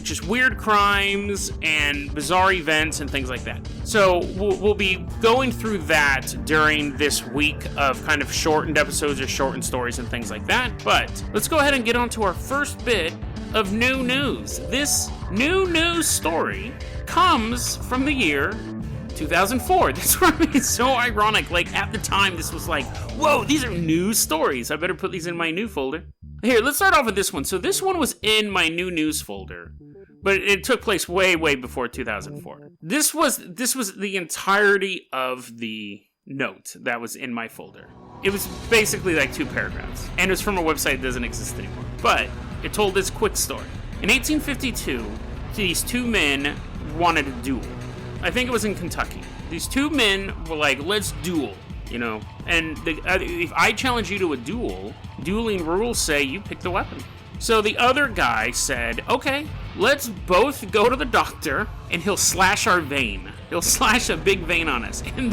just weird crimes and bizarre events and things like that. So we'll be going through that during this week of kind of shortened episodes or shortened stories and things like that. But let's go ahead and get on to our first bit of new news. This new news story comes from the year 2004. That's what I mean. It's so ironic. Like, at the time, this was like, whoa, these are news stories. I better put these in my new folder. Here, let's start off with this one. So this one was in my new news folder, but it took place way, way before 2004. This was the entirety of the note that was in my folder. It was basically like 2 paragraphs, and it was from a website that doesn't exist anymore. But it told this quick story. In 1852, these 2 men wanted a duel. I think it was in Kentucky. These 2 men were like, let's duel, you know? And if I challenge you to a duel, dueling rules say you pick the weapon. So the other guy said, okay, let's both go to the doctor and he'll slash our vein. He'll slash a big vein on us. And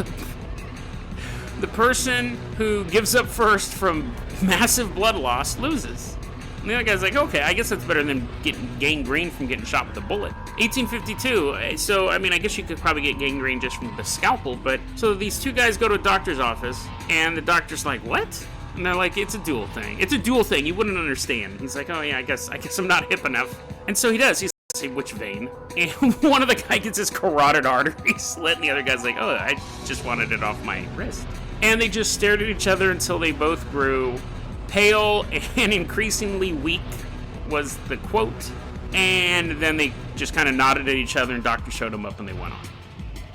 the person who gives up first from massive blood loss loses. And the other guy's like, okay, I guess that's better than getting gangrene from getting shot with a bullet. 1852, so, I mean, I guess you could probably get gangrene just from the scalpel, but, so these 2 guys go to a doctor's office, and the doctor's like, what? And they're like, it's a duel thing. It's a duel thing, you wouldn't understand. He's like, oh yeah, I guess I'm not hip enough. And so he does, he's like, which vein? And one of the guy gets his carotid artery slit, and the other guy's like, oh, I just wanted it off my wrist. And they just stared at each other until they both grew pale and increasingly weak, was the quote. And then they just kind of nodded at each other, and doctor showed them up, and they went on.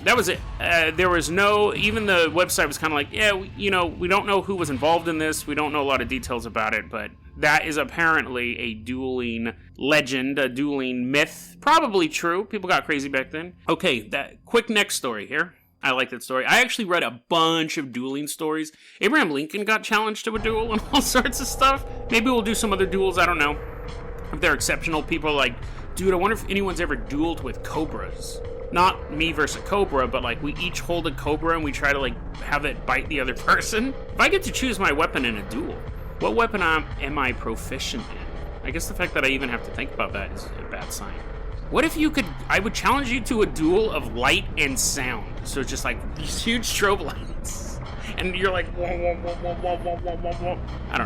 That was it. There was no, even the website was kind of like, yeah, we don't know who was involved in this. We don't know a lot of details about it, but that is apparently a dueling legend, a dueling myth. Probably true. People got crazy back then. Okay, that quick next story here. I like that story. I actually read a bunch of dueling stories. Abraham Lincoln got challenged to a duel and all sorts of stuff. Maybe we'll do some other duels, I don't know. If they're exceptional, people are like, dude, I wonder if anyone's ever dueled with cobras. Not me versus a cobra, but like we each hold a cobra and we try to like have it bite the other person. If I get to choose my weapon in a duel, what weapon am I proficient in? I guess the fact that I even have to think about that is a bad sign. What if I would challenge you to a duel of light and sound. So it's just like these huge strobe lights. And you're like, whoa, whoa, whoa, whoa, whoa, whoa, whoa, whoa, whoa. I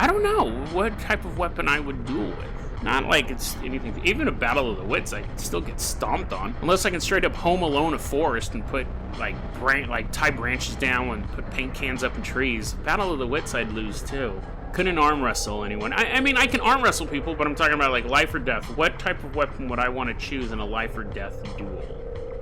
don't know what type of weapon I would duel with. Not like it's anything, even a Battle of the Wits, I can still get stomped on. Unless I can straight up Home Alone a forest and put tie branches down and put paint cans up in trees. Battle of the Wits I'd lose too. Couldn't arm wrestle anyone. I mean, I can arm wrestle people, but I'm talking about like life or death. What type of weapon would I want to choose in a life or death duel?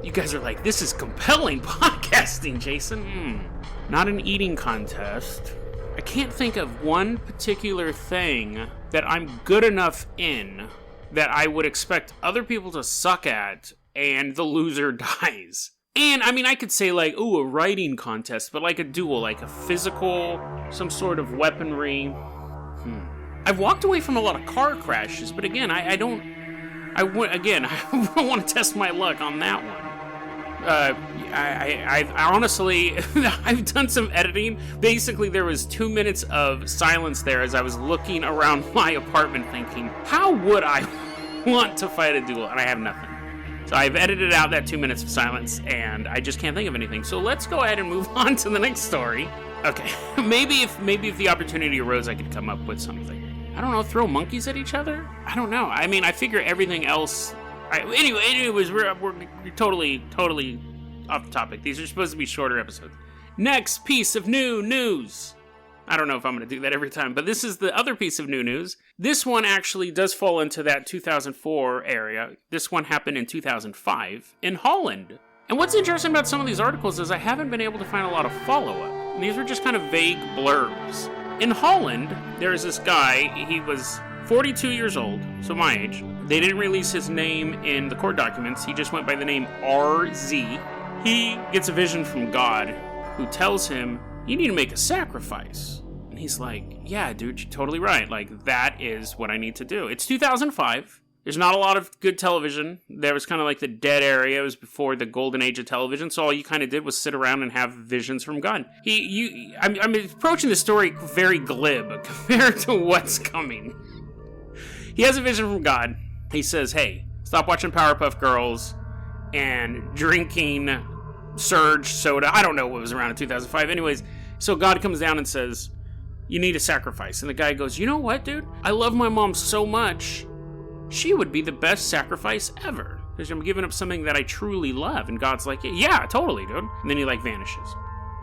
You guys are like, this is compelling podcasting, Jason. Not an eating contest. I can't think of one particular thing that I'm good enough in that I would expect other people to suck at and the loser dies. And, I mean, I could say, like, ooh, a writing contest, but like a duel, like a physical, some sort of weaponry. I've walked away from a lot of car crashes, but again, I don't want to test my luck on that one. I honestly, I've done some editing. Basically, there was 2 minutes of silence there as I was looking around my apartment thinking, how would I want to fight a duel? And I have nothing. So I've edited out that 2 minutes of silence, and I just can't think of anything. So let's go ahead and move on to the next story. Okay, maybe if the opportunity arose, I could come up with something. I don't know, throw monkeys at each other? I don't know. I mean, I figure everything else... Anyways, we're totally off the topic. These are supposed to be shorter episodes. Next piece of new news. I don't know if I'm going to do that every time, but this is the other piece of new news. This one actually does fall into that 2004 area. This one happened in 2005 in Holland. And what's interesting about some of these articles is I haven't been able to find a lot of follow-up. And these were just kind of vague blurbs. In Holland, there's this guy, he was 42 years old, so my age. They didn't release his name in the court documents. He just went by the name RZ. He gets a vision from God who tells him, you need to make a sacrifice. And he's like, yeah, dude, you're totally right. Like, that is what I need to do. It's 2005. There's not a lot of good television. There was kind of like the dead area. It was before the golden age of television. So all you kind of did was sit around and have visions from God. I'm approaching the story very glib compared to what's coming. He has a vision from God. He says, hey, stop watching Powerpuff Girls, and drinking Surge soda. I don't know what was around in 2005. Anyways, so God comes down and says, you need a sacrifice. And the guy goes, you know what, dude? I love my mom so much. She would be the best sacrifice ever. Because I'm giving up something that I truly love. And God's like, yeah, totally, dude. And then he vanishes.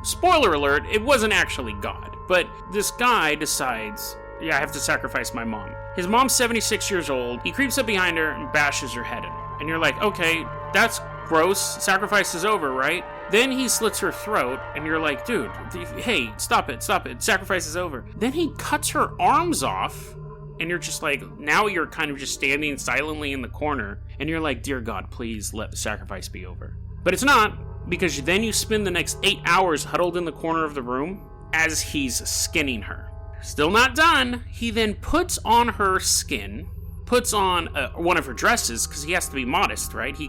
Spoiler alert, it wasn't actually God. But this guy decides, yeah, I have to sacrifice my mom. His mom's 76 years old. He creeps up behind her and bashes her head in. And you're like, okay, that's gross. Sacrifice is over, right? Then he slits her throat, and you're like, dude, hey, stop it. Sacrifice is over. Then he cuts her arms off, and you're just like, now you're kind of just standing silently in the corner, and you're like, dear God, please let the sacrifice be over. But it's not, because then you spend the next 8 hours huddled in the corner of the room as he's skinning her. Still not done. He then puts on her skin, puts on one of her dresses, because he has to be modest, right? You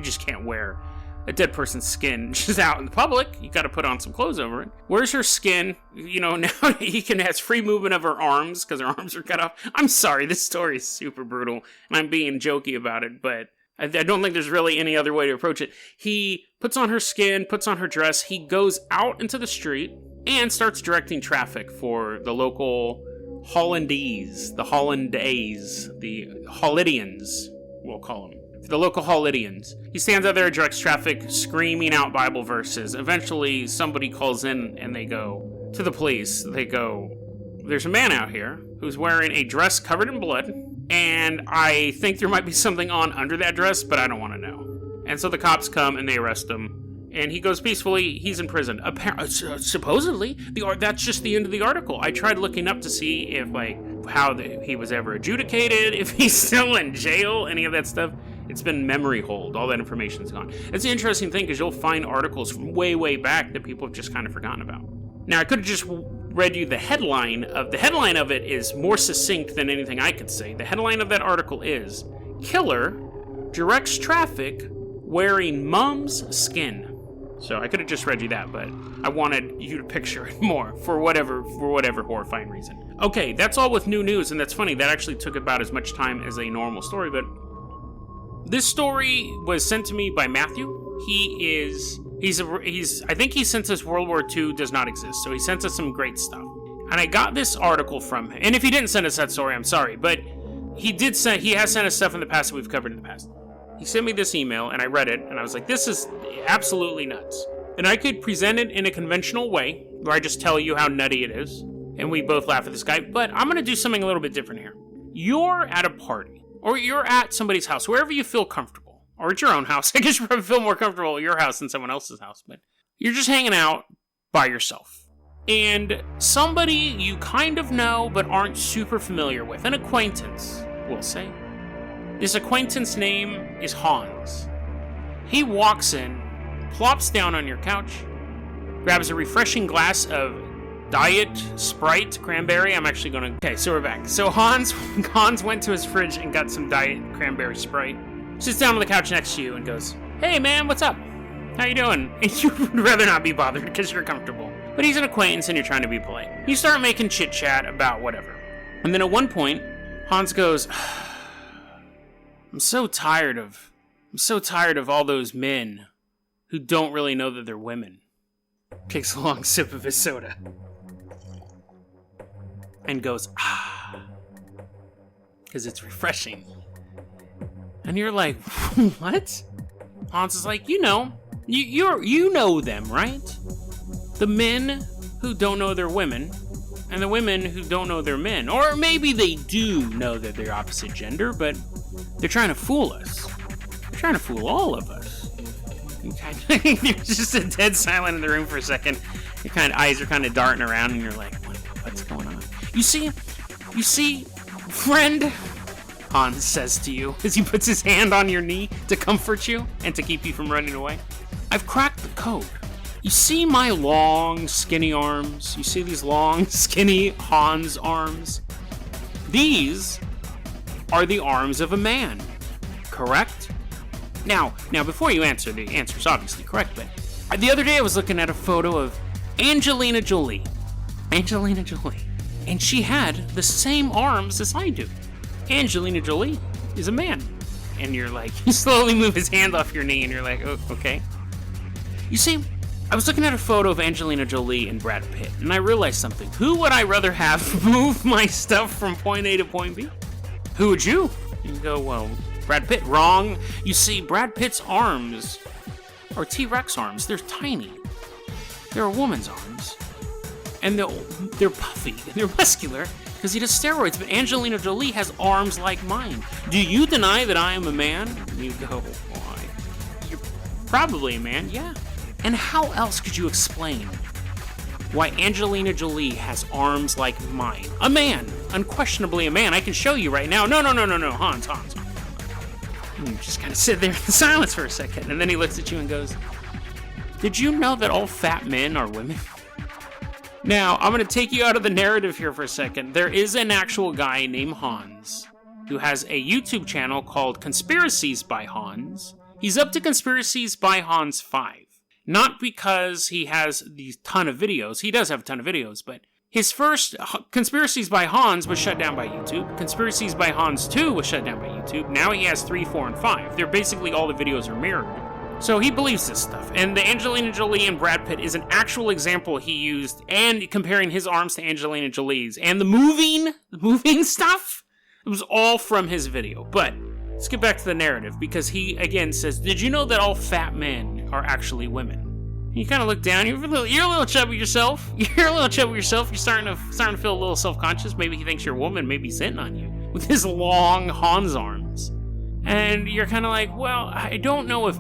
just can't wear a dead person's skin just out in the public. You got to put on some clothes over it. Where's her skin? Now he has free movement of her arms because her arms are cut off. I'm sorry, this story is super brutal, and I'm being jokey about it, but I don't think there's really any other way to approach it. He puts on her skin, puts on her dress, he goes out into the street and starts directing traffic for the local Hollandaise, the Hollidians, we'll call them. The local Hollidians. He stands out there, directs traffic, screaming out Bible verses. Eventually, somebody calls in and they go to the police. They go, there's a man out here who's wearing a dress covered in blood, and I think there might be something on under that dress, but I don't want to know. And so the cops come and they arrest him. And he goes peacefully. He's in prison. Supposedly, that's just the end of the article. I tried looking up to see if, how he was ever adjudicated, if he's still in jail, any of that stuff. It's been memory hold. All that information's gone. It's an interesting thing because you'll find articles from way, way back that people have just kind of forgotten about. Now, I could have just read you the headline of it is more succinct than anything I could say. The headline of that article is, Killer Directs Traffic Wearing Mom's Skin. So I could have just read you that, but I wanted you to picture it more for whatever horrifying reason. Okay, that's all with new news, and that's funny. That actually took about as much time as a normal story, but this story was sent to me by Matthew. He's I think he sent us World War II does not exist, so he sent us some great stuff. And I got this article from him. And if he didn't send us that story, I'm sorry, but he has sent us stuff in the past that we've covered in the past. He sent me this email, and I read it, and I was like, this is absolutely nuts. And I could present it in a conventional way, where I just tell you how nutty it is, and we both laugh at this guy, but I'm going to do something a little bit different here. You're at a party, or you're at somebody's house, wherever you feel comfortable, or at your own house. I guess you probably feel more comfortable at your house than someone else's house, but you're just hanging out by yourself. And somebody you kind of know, but aren't super familiar with, an acquaintance, we'll say. This acquaintance name is Hans. He walks in, plops down on your couch, grabs a refreshing glass of Diet Sprite Cranberry. Okay, so we're back. So Hans went to his fridge and got some Diet Cranberry Sprite, sits down on the couch next to you and goes, hey man, what's up? How you doing? And you would rather not be bothered because you're comfortable. But he's an acquaintance and you're trying to be polite. You start making chit-chat about whatever. And then at one point, Hans goes, I'm so tired of all those men who don't really know that they're women. Takes a long sip of his soda. And goes, because it's refreshing. And you're like, what? Hans is like, you know them, right? The men who don't know they're women, and the women who don't know they're men. Or maybe they do know that they're opposite gender, but they're trying to fool us. They're trying to fool all of us. You're just a dead silent in the room for a second. Your eyes are kind of darting around, and you're like, what's going on? You see, friend, Hans says to you as he puts his hand on your knee to comfort you and to keep you from running away. I've cracked the code. You see my long, skinny arms? You see these long, skinny Hans arms? These are the arms of a man, correct? Now, before you answer, the answer's obviously correct, but the other day I was looking at a photo of Angelina Jolie. And she had the same arms as I do. Angelina Jolie is a man. And you're like, you slowly move his hand off your knee, and you're like, oh, okay. You see, I was looking at a photo of Angelina Jolie and Brad Pitt, and I realized something. Who would I rather have move my stuff from point A to point B? Who would you? You go, well, Brad Pitt. Wrong. You see, Brad Pitt's arms are T-Rex arms. They're tiny. They're a woman's arms. And they're puffy, and they're muscular, because he does steroids, but Angelina Jolie has arms like mine. Do you deny that I am a man? You go, why? You're probably a man, yeah. And how else could you explain why Angelina Jolie has arms like mine? A man, unquestionably a man. I can show you right now. No, Hans. You just kind of sit there in silence for a second, and then he looks at you and goes, did you know that all fat men are women? Now, I'm going to take you out of the narrative here for a second. There is an actual guy named Hans who has a YouTube channel called Conspiracies by Hans. He's up to Conspiracies by Hans 5. Not because he has these ton of videos. He does have a ton of videos, but his first Conspiracies by Hans was shut down by YouTube. Conspiracies by Hans 2 was shut down by YouTube. Now he has 3, 4, and 5. They're basically all the videos are mirrored. So he believes this stuff. And the Angelina Jolie and Brad Pitt is an actual example he used, and comparing his arms to Angelina Jolie's. And the moving stuff, it was all from his video. But let's get back to the narrative, because he, again, says, did you know that all fat men are actually women? You kind of look down, you're a little chubby yourself. You're starting to feel a little self-conscious. Maybe he thinks you're a woman, maybe he's hitting on you with his long Hans arms. And you're kind of like, well, I don't know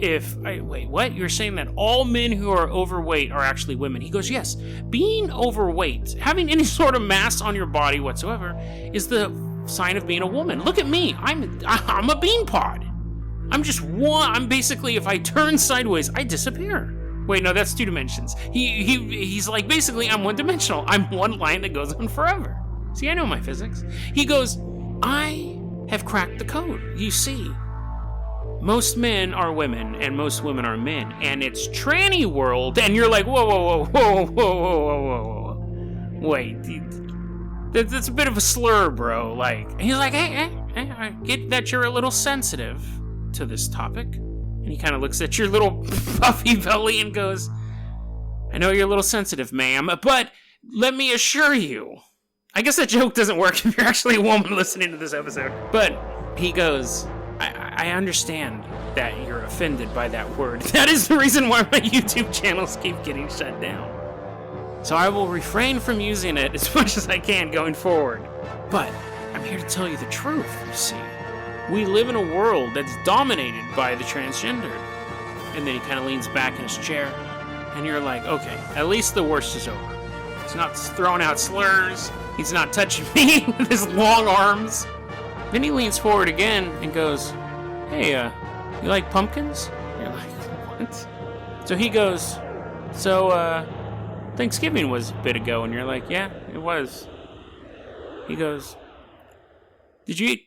wait, what? You're saying that all men who are overweight are actually women? He goes, yes. Being overweight, having any sort of mass on your body whatsoever, is the sign of being a woman. Look at me. I'm a bean pod. I'm just one. I'm basically, if I turn sideways, I disappear. Wait, no, that's 2 dimensions. He's like, basically, I'm one-dimensional. I'm one line that goes on forever. See, I know my physics. He goes, I have cracked the code. You see, most men are women, and most women are men, and it's tranny world, and you're like, whoa. Wait, that's a bit of a slur, bro. Like, he's like, hey, I get that you're a little sensitive to this topic. And he kind of looks at your little puffy belly and goes, I know you're a little sensitive, ma'am, but let me assure you. I guess that joke doesn't work if you're actually a woman listening to this episode. But he goes, I understand that you're offended by that word. That is the reason why my YouTube channels keep getting shut down. So I will refrain from using it as much as I can going forward. But I'm here to tell you the truth, you see. We live in a world that's dominated by the transgendered. And then he kind of leans back in his chair, and you're like, okay, at least the worst is over. He's not throwing out slurs. He's not touching me with his long arms. Then he leans forward again and goes, hey, you like pumpkins? You're like, what? So he goes, so, Thanksgiving was a bit ago, and you're like, yeah, it was. He goes, Did you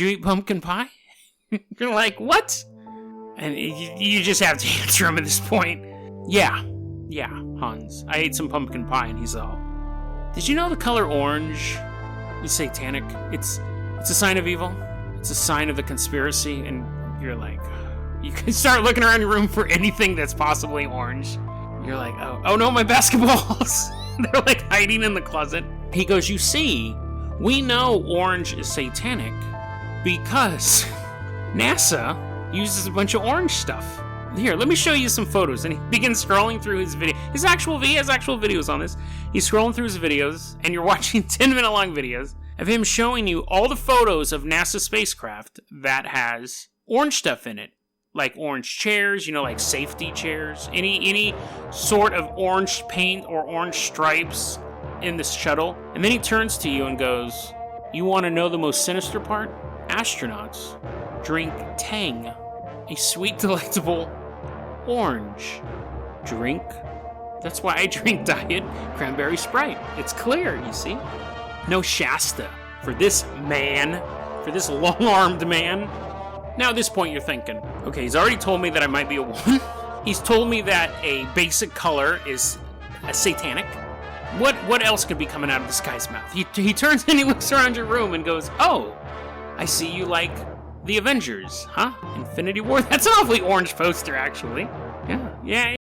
eat pumpkin pie? You're like, what? And you just have to answer him at this point. Yeah, Hans, I ate some pumpkin pie. And he's all, did you know the color orange is satanic? It's a sign of evil. It's a sign of the conspiracy. And you're like, you can start looking around your room for anything that's possibly orange. You're like, oh no, my basketballs. They're like hiding in the closet. He goes, you see, we know orange is satanic because NASA uses a bunch of orange stuff. Here, let me show you some photos. And he begins scrolling through his video. He has actual videos on this. He's scrolling through his videos, and you're watching 10-minute long videos of him showing you all the photos of NASA spacecraft that has orange stuff in it. Like orange chairs, like safety chairs. Any sort of orange paint or orange stripes in the shuttle. And then he turns to you and goes, you want to know the most sinister part? Astronauts drink Tang, a sweet, delectable orange drink. That's why I drink Diet Cranberry Sprite. It's clear, you see. No Shasta for this man, for this long-armed man. Now at this point you're thinking, okay, he's already told me that I might be a woman. He's told me that a basic color is a satanic. What else could be coming out of this guy's mouth? He turns and he looks around your room and goes, oh, I see you like the Avengers, huh? Infinity War? That's an awfully orange poster, actually. Yeah.